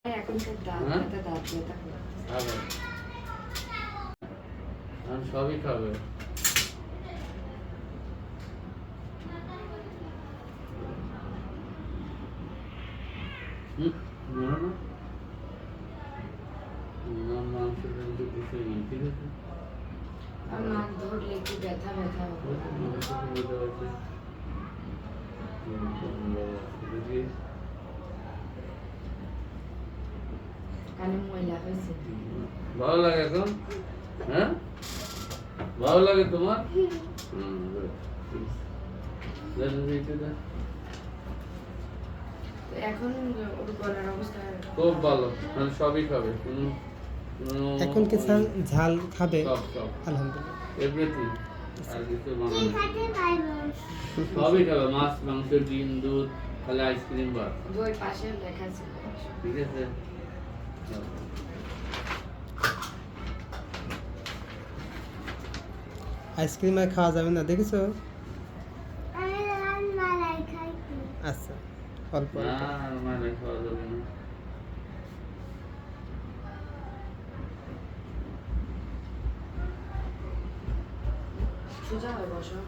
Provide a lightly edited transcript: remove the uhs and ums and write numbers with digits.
এখনকার দাঁত হ্যাঁ? ব্যথা দাঁত ব্যথা করে। খাবে এখন সবই খাবে না না মাংস টাংস কিছুই নেই ঠিক আছে আর নাক ধরলে একটু ব্যথা ব্যথা হবে। কানে ময়লা হয়েছে। ভালো লাগে এখন হ্যাঁ ভালো লাগে তোমার তো এখন ওর গলার অবস্থা খুব ভালো মানে সবই খাবে কোনো এখন কি ঝাল খাবে? সব সব আলহামদুলিল্লাহ। এভরিথিং আর কিছু বানানো সবই খাবে মাছ মাংস ডিম দুধ খালি আইসক্রিম বার ওই পাশে লেখা ছিল। ঠিক আছে আইসক্রিম আর খাওয়া যাবে না, দেখেছো? আচ্ছা, অল্প না অল্প। আর মানে খাওয়া যাবে না সোজা হয় বসো।